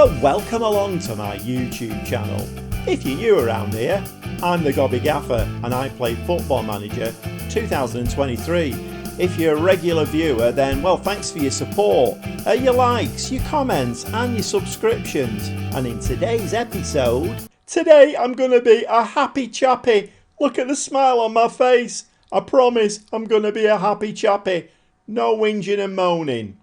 Well, welcome along to my YouTube channel. If you're new around here, I'm the Gobby Gaffer and I play Football Manager 2023. If you're a regular viewer, then well, thanks for your support, your likes, your comments and your subscriptions. And in today's episode, today I'm going to be a happy chappy. Look at the smile on my face. I promise I'm going to be a happy chappy. No whinging and moaning.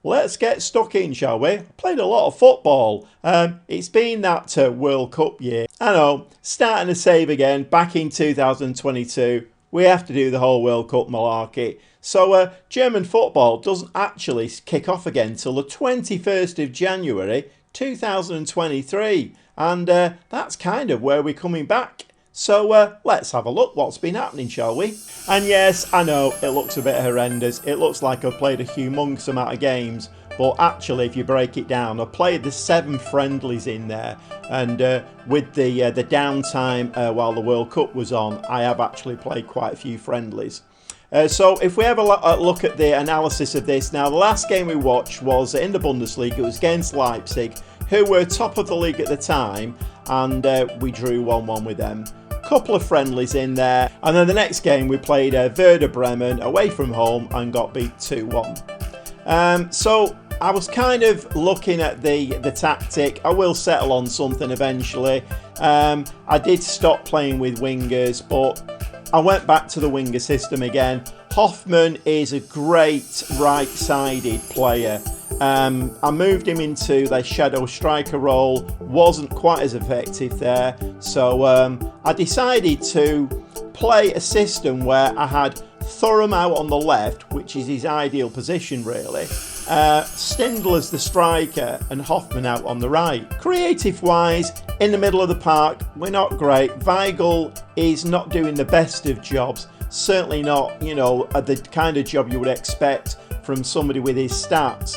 Let's get stuck in, shall we? Played a lot of football. It's been that World Cup year. I know, starting to save again back in 2022. We have to do the whole World Cup malarkey. So German football doesn't actually kick off again till the 21st of January 2023. And that's kind of where we're coming back. So let's have a look what's been happening, shall we? And yes, I know it looks a bit horrendous. It looks like I've played a humongous amount of games, but actually if you break it down, I played the 7 friendlies in there, and with the downtime while the World Cup was on, I have actually played quite a few friendlies. So if we have a look at the analysis of this, now the last game we watched was in the Bundesliga. It was against Leipzig, who were top of the league at the time, and we drew 1-1 with them. Couple of friendlies in there, and then the next game we played Werder Bremen away from home and got beat 2-1. So I was kind of looking at the tactic. I will settle on something eventually. I did stop playing with wingers, but I went back to the winger system again. Hoffman is a great right-sided player. I moved him into the shadow striker role, wasn't quite as effective there, so I decided to play a system where I had Thuram out on the left, which is his ideal position really, Stindl as the striker and Hoffman out on the right. Creative wise, in the middle of the park, we're not great. Weigl is not doing the best of jobs, certainly not, you know, the kind of job you would expect from somebody with his stats.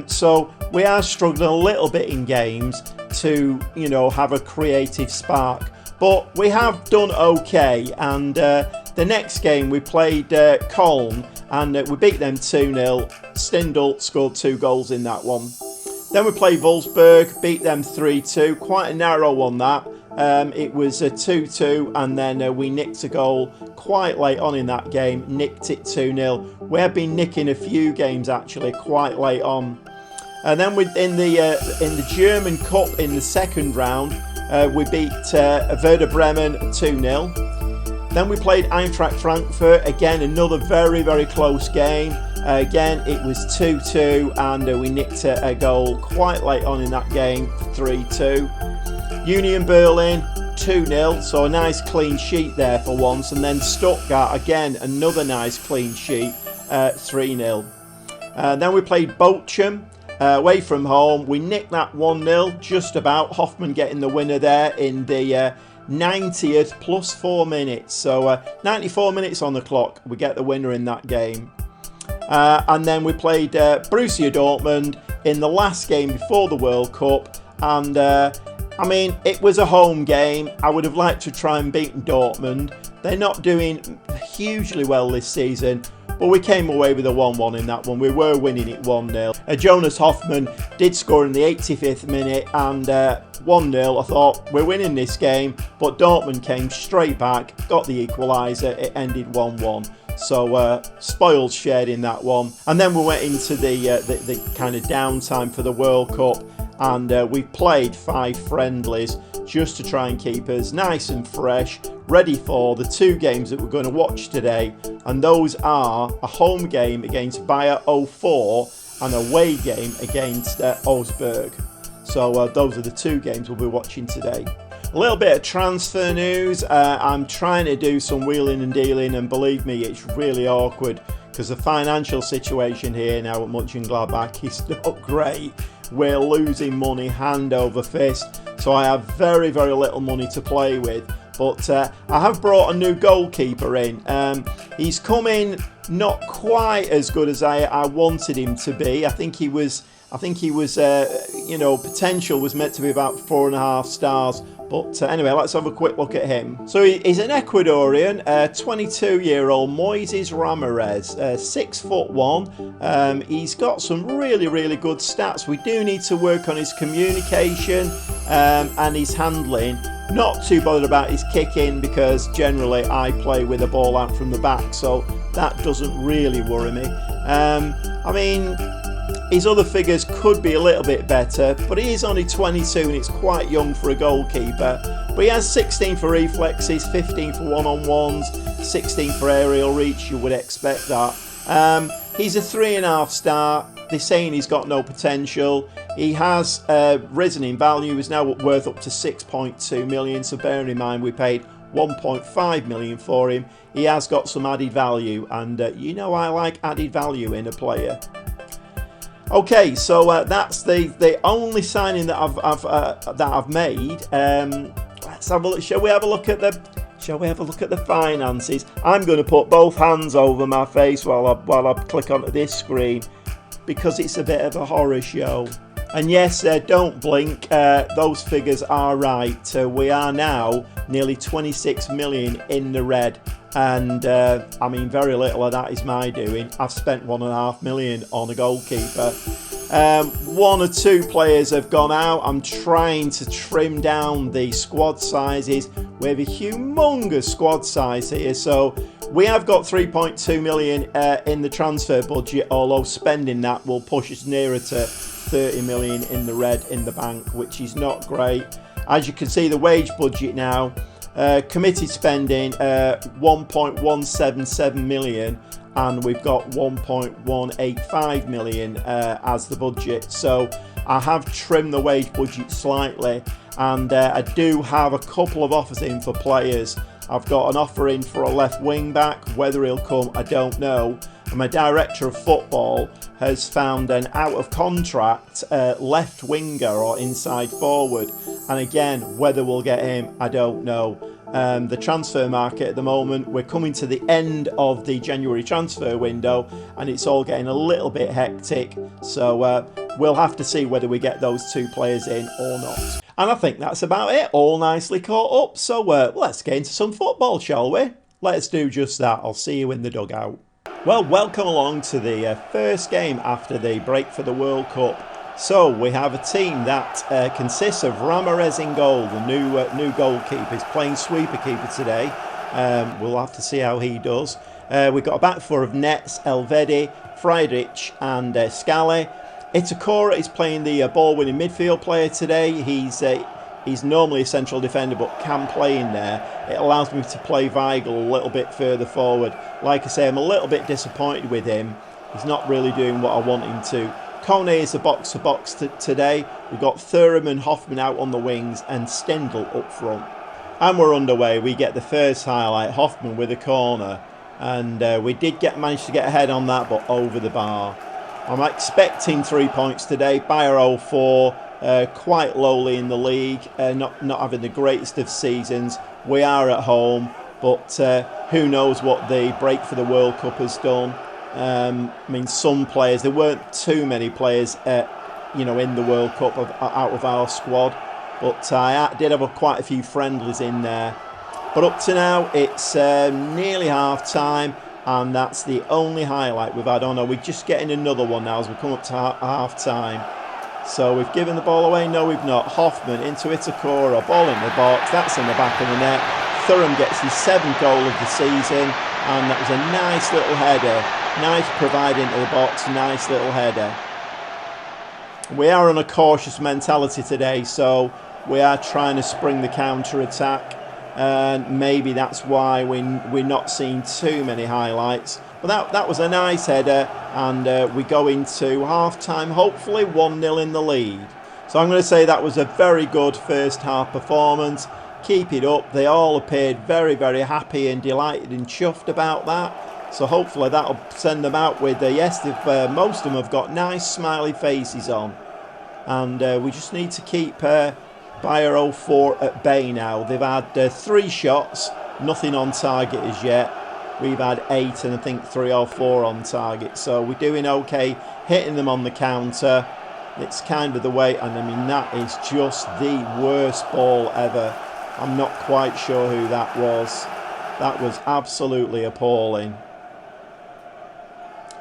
So we are struggling a little bit in games to, you know, have a creative spark, but we have done okay. And the next game we played Cologne and we beat them 2-0. Stindl scored 2 goals in that one. Then we played Wolfsburg, beat them 3-2, quite a narrow one that. It was a 2-2 and then we nicked a goal quite late on in that game, nicked it 2-0. We have been nicking a few games actually quite late on. And then in the German Cup in the second round, we beat Werder Bremen 2-0. Then we played Eintracht Frankfurt, again another very, very close game. Again, it was 2-2 and we nicked a goal quite late on in that game, 3-2. Union Berlin 2-0, so a nice clean sheet there for once. And then Stuttgart, again another nice clean sheet, 3-0. Then we played Bochum away from home. We nicked that 1-0 just about. Hoffman getting the winner there in the 90th plus 4 minutes. So 94 minutes on the clock, we get the winner in that game. And then we played Borussia Dortmund in the last game before the World Cup, and I mean, it was a home game. I would have liked to try and beat Dortmund. They're not doing hugely well this season, but we came away with a 1-1 in that one. We were winning it 1-0. Jonas Hoffman did score in the 85th minute and 1-0. I thought, we're winning this game, but Dortmund came straight back, got the equaliser. It ended 1-1. So spoils shared in that one. And then we went into the kind of downtime for the World Cup, and we played 5 friendlies just to try and keep us nice and fresh, ready for the 2 games that we're going to watch today. And those are a home game against Bayer 04 and a away game against Augsburg. So those are the 2 games we'll be watching today. A little bit of transfer news. I'm trying to do some wheeling and dealing, and believe me, it's really awkward because the financial situation here now at Monchengladbach is not great. We're losing money hand over fist, so I have very, very little money to play with. But I have brought a new goalkeeper in. He's come in not quite as good as I wanted him to be. I think he was, you know, potential was meant to be about 4.5 stars, But anyway, let's have a quick look at him. So he's an Ecuadorian, 22-year-old Moises Ramirez, 6'1". He's got some really, really good stats. We do need to work on his communication and his handling. Not too bothered about his kicking because generally I play with the ball out from the back, so that doesn't really worry me. I mean, his other figures could be a little bit better, but he is only 22 and it's quite young for a goalkeeper. But he has 16 for reflexes, 15 for one-on-ones, 16 for aerial reach. You would expect that. He's a 3.5 star. They're saying he's got no potential. He has risen in value. He's now worth up to 6.2 million. So bearing in mind we paid 1.5 million for him, he has got some added value, and you know I like added value in a player. Okay, so that's the only signing that I've made. Let's have a look. Shall we have a look at the finances? I'm going to put both hands over my face while I click onto this screen because it's a bit of a horror show. And yes, don't blink. Those figures are right. We are now nearly 26 million in the red. And I mean, very little of that is my doing. I've spent 1.5 million on a goalkeeper. 1 or 2 players have gone out. I'm trying to trim down the squad sizes. We have a humongous squad size here, so we have got 3.2 million in the transfer budget, although spending that will push us nearer to 30 million in the red in the bank, which is not great. As you can see, the wage budget now, committed spending 1.177 million, and we've got 1.185 million as the budget. So I have trimmed the wage budget slightly, and I do have a couple of offers in for players. I've got an offer in for a left wing back. Whether he'll come, I don't know. And my director of football has found an out of contract left winger or inside forward. And again, whether we'll get him, I don't know. The transfer market at the moment, we're coming to the end of the January transfer window and it's all getting a little bit hectic. So we'll have to see whether we get those 2 players in or not. And I think that's about it. All nicely caught up. So let's get into some football, shall we? Let's do just that. I'll see you in the dugout. Well, welcome along to the first game after the break for the World Cup. So we have a team that consists of Ramirez in goal, the new goalkeeper. He's playing sweeper keeper today. We'll have to see how he does. We've got a back four of Nets, Elvedi, Friedrich and Scally. Itakura is playing the ball-winning midfield player today. He's normally a central defender but can play in there. It allows me to play Weigl a little bit further forward. Like I say, I'm a little bit disappointed with him. He's not really doing what I want him to. Kone is a box-to-box today. We've got Thuram and Hoffman out on the wings and Stendel up front. And we're underway. We get the first highlight, Hoffman with a corner. And we did manage to get ahead on that, but over the bar. I'm expecting 3 points today. Bayer 04, quite lowly in the league, not having the greatest of seasons. We are at home, but who knows what the break for the World Cup has done. I mean, some players, there weren't too many players, in the World Cup out of our squad, but I did have quite a few friendlies in there. But up to now, it's nearly half time. And that's the only highlight we've had on. We're just getting another one now as we come up to half time. So we've given the ball away. No, we've not. Hoffman into Itakura. Ball in the box. That's in the back of the net. Thuram gets his 7th goal of the season. And that was a nice little header. Nice provide into the box. Nice little header. We are on a cautious mentality today. So we are trying to spring the counter-attack. And maybe that's why we're not seeing too many highlights. But that was a nice header, and we go into half-time, hopefully 1-0 in the lead. So I'm going to say that was a very good first half performance. Keep it up. They all appeared very, very happy and delighted and chuffed about that. So hopefully that'll send them out with, most of them have got nice smiley faces on. And we just need to keep... Bayer 04 at bay now. They've had 3 shots, nothing on target as yet. We've had 8 and I think 3 or 4 on target. So we're doing okay, hitting them on the counter. It's kind of the way, and I mean, that is just the worst ball ever. I'm not quite sure who that was. That was absolutely appalling.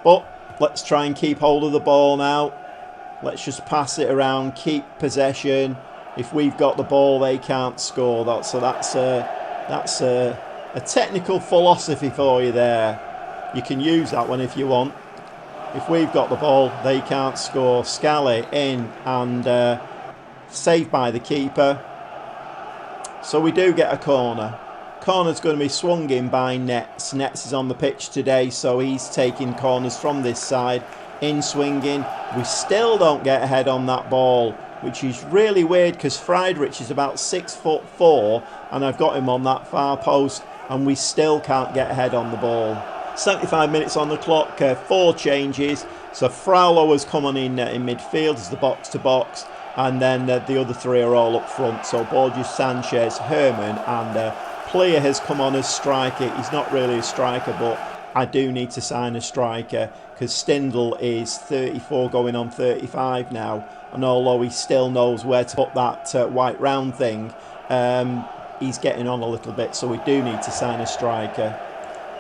But let's try and keep hold of the ball now. Let's just pass it around, keep possession. If we've got the ball, they can't score. That's a technical philosophy for you there. You can use that one if you want. If we've got the ball, they can't score. Scally in and saved by the keeper. So we do get a corner. Corner's going to be swung in by Nets. Nets is on the pitch today, so he's taking corners from this side. In swinging. We still don't get ahead on that ball, which is really weird because Friedrich is about 6'4" and I've got him on that far post, and we still can't get ahead on the ball. 75 minutes on the clock, 4 changes. So Fraulo has come on in midfield as the box-to-box, and then the other 3 are all up front. So Borges, Sanchez, Herman, and Plea has come on as striker. He's not really a striker, but I do need to sign a striker because Stindl is 34 going on 35 now, and although he still knows where to put that white round thing, he's getting on a little bit, so we do need to sign a striker.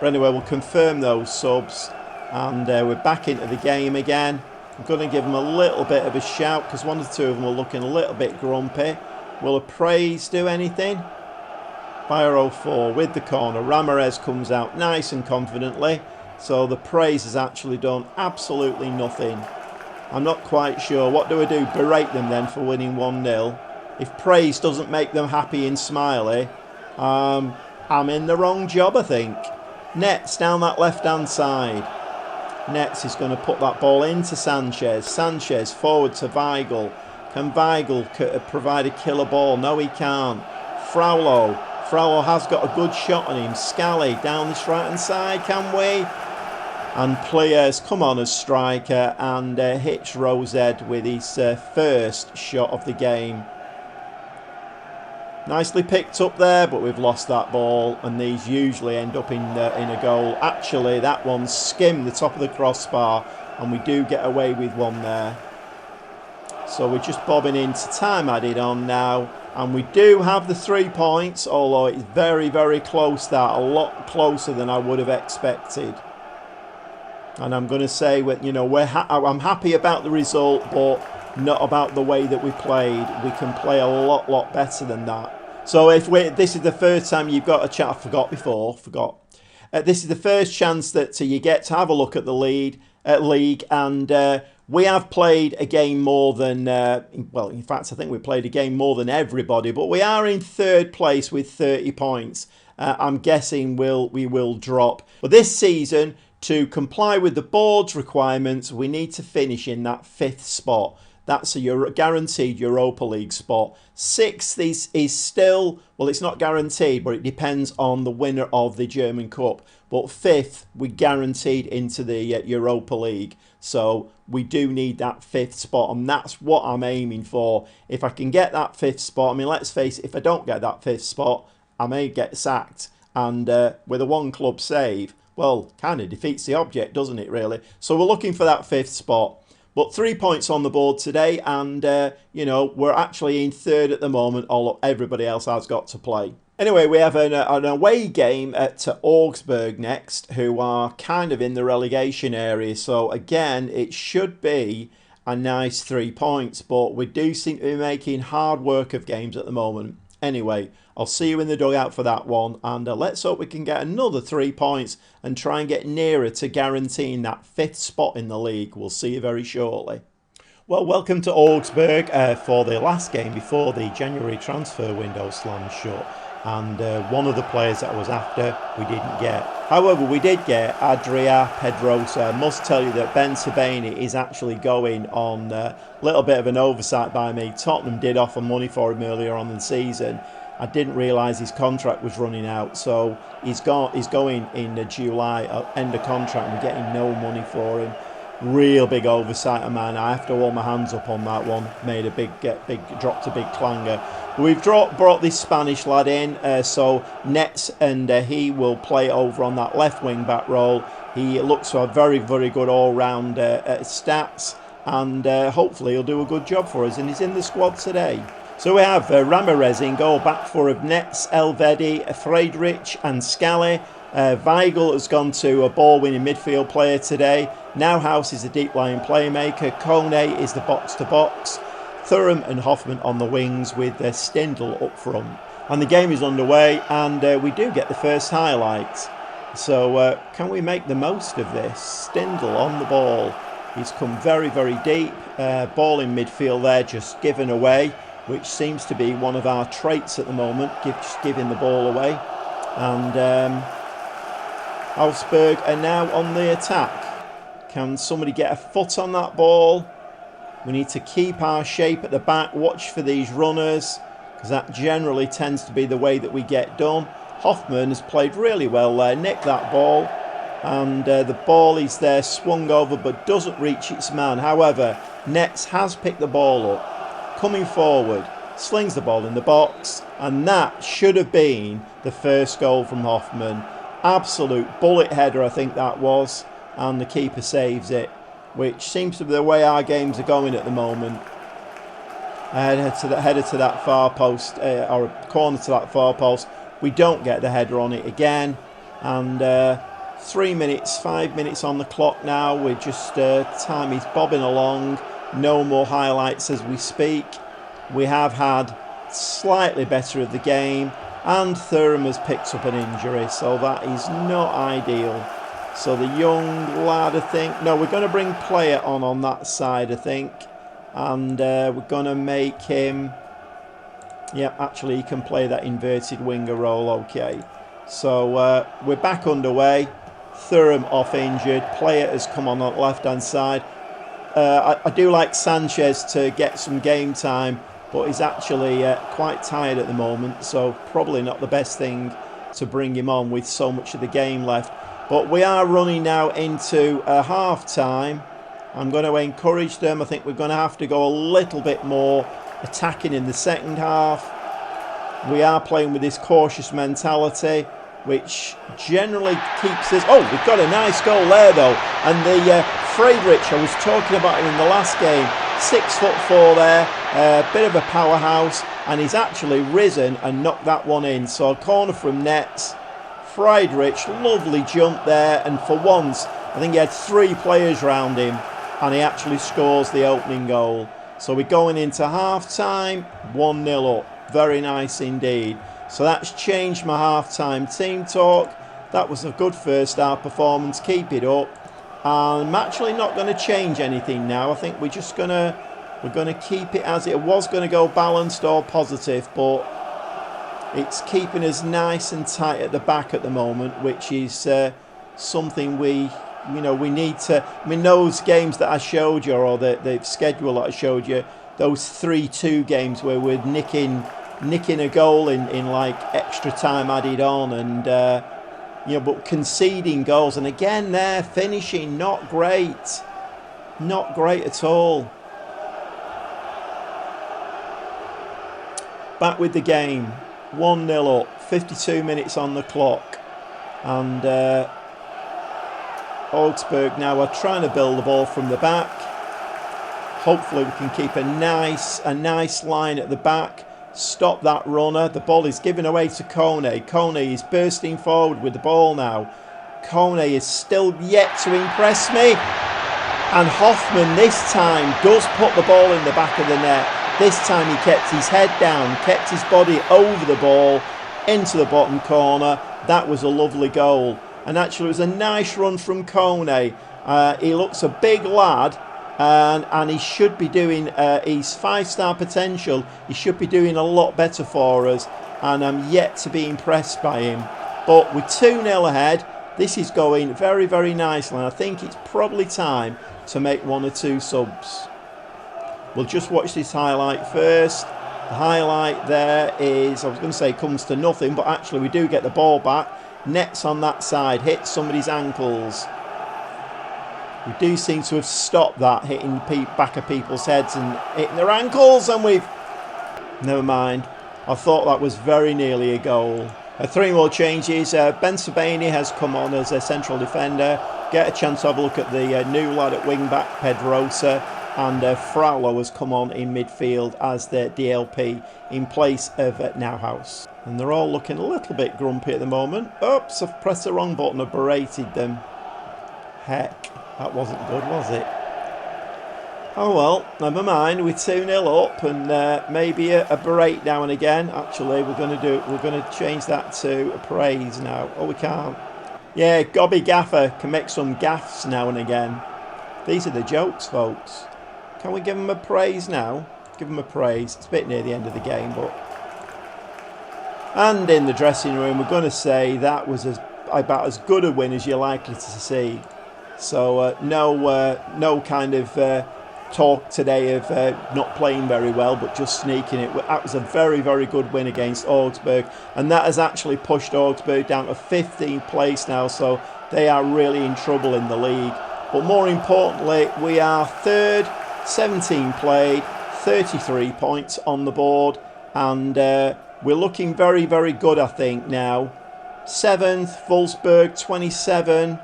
But anyway, we'll confirm those subs, and we're back into the game again. I'm going to give them a little bit of a shout because 1 or 2 of them are looking a little bit grumpy. Will a praise do anything? Fire 04 with the corner. Ramirez comes out nice and confidently. So the praise has actually done absolutely nothing. I'm not quite sure. What do I do? Berate them then for winning 1-0? If praise doesn't make them happy and smiley, I'm in the wrong job, I think. Nets down that left-hand side. Nets is going to put that ball into Sanchez. Sanchez forward to Weigl. Can Weigl provide a killer ball? No, he can't. Fraulo. Fraulo has got a good shot on him. Scally down this right-hand side, can we? And Players come on as striker and hits Rosed with his first shot of the game. Nicely picked up there, but we've lost that ball, and these usually end up in a goal. Actually, that one skimmed the top of the crossbar, and we do get away with one there. So we're just bobbing into time added on now, and we do have the 3 points, although it's very, very close. That a lot closer than I would have expected. And I'm going to say, you know, I'm happy about the result, but not about the way that we played. We can play a lot better than that. So this is the first time you've got a chance. This is the first chance that you get to have a look at the league, and we have played a game more than, well, in fact, I think we played a game more than everybody, but we are in 3rd place with 30 points. I'm guessing we will drop. But this season, to comply with the board's requirements, we need to finish in that 5th spot. That's a guaranteed Europa League spot. 6th is still, well, it's not guaranteed, but it depends on the winner of the German Cup. But 5th, we guaranteed into the Europa League. So we do need that 5th spot, and that's what I'm aiming for. If I can get that 5th spot, I mean, let's face it, if I don't get that 5th spot, I may get sacked. And with a 1-club save, well, kind of defeats the object, doesn't it, really? So we're looking for that 5th spot. But 3 points on the board today, and, you know, we're actually in 3rd at the moment, although everybody else has got to play. Anyway, we have an away game at Augsburg next, who are kind of in the relegation area. So, again, it should be a nice 3 points, but we do seem to be making hard work of games at the moment. Anyway, I'll see you in the dugout for that one, and let's hope we can get another 3 points and try and get nearer to guaranteeing that 5th spot in the league. We'll see you very shortly. Well, welcome to Augsburg for the last game before the January transfer window slammed shut. And one of the players that I was after, we didn't get. However, we did get Adria Pedrosa. I must tell you that Ben Sebaini is actually going on a little bit of an oversight by me. Tottenham did offer money for him earlier on in the season. I didn't realise his contract was running out, so he's going in July, end of contract, and we're getting no money for him. Real big oversight of mine. I have to hold my hands up on that one. Made a dropped a big clanger. We've brought this Spanish lad in, so Nets, and he will play over on that left wing back role. He looks to have very, very good all-round stats. and hopefully he'll do a good job for us, and he's in the squad today. So we have Ramirez in goal, back four of Nets, Elvedi, Friedrich and Scally. Weigl has gone to a ball-winning midfield player today. Neuhaus is a deep-lying playmaker. Kone is the box-to-box. Thuram and Hoffman on the wings with Stindl up front. And the game is underway, and we do get the first highlight. So can we make the most of this? Stindl on the ball. He's come very, very deep. Ball in midfield there, just given away, which seems to be one of our traits at the moment, just giving the ball away. And Augsburg are now on the attack. Can somebody get a foot on that ball? We need to keep our shape at the back, watch for these runners, because that generally tends to be the way that we get done. Hoffman has played really well there, nicked that ball, and the ball is there, swung over, but doesn't reach its man. However, Nets has picked the ball up, coming forward, slings the ball in the box, and that should have been the first goal from Hoffman. Absolute bullet header, I think that was, and the keeper saves it, which seems to be the way our games are going at the moment. Header to that far post, or a corner to that far post. We don't get the header on it again, and 5 minutes on the clock now. We're just time is bobbing along. No more highlights as we speak. We have had slightly better of the game, and Thuram has picked up an injury, so that is not ideal. So the young lad, I think, no, we're going to bring player on that side, I think, and we're going to make him, yeah, actually he can play that inverted winger role, okay. So we're back underway. Thuram off injured, player has come on the left hand side. I do like Sanchez to get some game time, but he's actually quite tired at the moment, so probably not the best thing to bring him on with so much of the game left. But we are running now into half time. I'm going to encourage them. I think we're going to have to go a little bit more attacking in the second half. We are playing with this cautious mentality, which generally keeps us... Oh, we've got a nice goal there though. And the Friedrich, I was talking about him in the last game, 6'4" there, bit of a powerhouse, and he's actually risen and knocked that one in. So a corner from Nets. Friedrich, lovely jump there, and for once I think he had 3 players round him, and he actually scores the opening goal. So we're going into half time, 1-0 up. Very nice indeed. So that's changed my half time team talk. That was a good first half performance. Keep it up. And I'm actually not going to change anything now. I think we're going to keep it as it was. Going to go balanced or positive, but it's keeping us nice and tight at the back at the moment, which is something we need to. I mean, those games that I showed you, or the schedule that I showed you, those 3-2 games where we're nicking a goal in like extra time added on, and but conceding goals, and again there finishing not great at all. Back with the game. 1-0 up, 52 minutes on the clock, and Augsburg now are trying to build the ball from the back. Hopefully we can keep a nice line at the back, stop that runner. The ball is given away to Kone. Kone is bursting forward with the ball now. Kone is still yet to impress me, and Hoffman this time does put the ball in the back of the net. This time he kept his head down, kept his body over the ball, into the bottom corner. That was a lovely goal. And actually it was a nice run from Kone. He looks a big lad, and he should be doing, his 5-star potential, he should be doing a lot better for us. And I'm yet to be impressed by him. But we're 2-0 ahead. This is going very, very nicely. And I think it's probably time to make 1 or 2 subs. We'll just watch this highlight first. The highlight there is, I was going to say comes to nothing, but actually we do get the ball back. Nets on that side, hits somebody's ankles. We do seem to have stopped that, hitting the back of people's heads and hitting their ankles, and we've... Never mind. I thought that was very nearly a goal. 3 more changes. Ben Sabani has come on as a central defender. Get a chance to have a look at the new lad at wing back, Pedrosa. and Fraulo has come on in midfield as the DLP in place of Nauhaus. And they're all looking a little bit grumpy at the moment. Oops, I've pressed the wrong button, I've berated them. Heck, that wasn't good, was it? Oh well, never mind, we're 2-0 up, and maybe a berate now and again. Actually, we're going to change that to a praise now. Oh, we can't. Yeah, Gobby Gaffer can make some gaffes now and again. These are the jokes, folks. Can we give him a praise now? Give him a praise. It's a bit near the end of the game, but... And in the dressing room, we're going to say that was about as good a win as you're likely to see. So no kind of talk today of not playing very well, but just sneaking it. That was a very, very good win against Augsburg, and that has actually pushed Augsburg down to 15th place now, so they are really in trouble in the league. But more importantly, we are third, 17 played, 33 points on the board, and we're looking very, very good, I think, now. 7th, Wolfsburg, 27.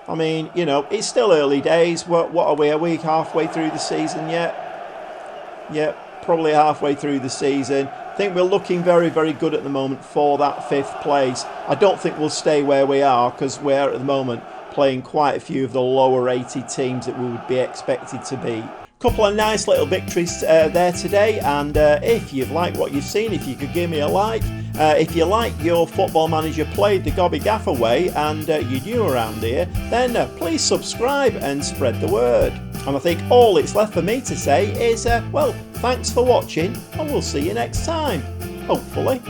I mean, you know, it's still early days. What are we? Are we halfway through the season yet? Yep, probably halfway through the season. I think we're looking very, very good at the moment for that 5th place. I don't think we'll stay where we are, because we're at the moment playing quite a few of the lower rated teams that we would be expected to beat. Couple of nice little victories there today, and if you've liked what you've seen, if you could give me a like. If you like your Football Manager played the Gobby Gaffer way and you're new around here, then please subscribe and spread the word. And I think all it's left for me to say is, well, thanks for watching, and we'll see you next time, hopefully.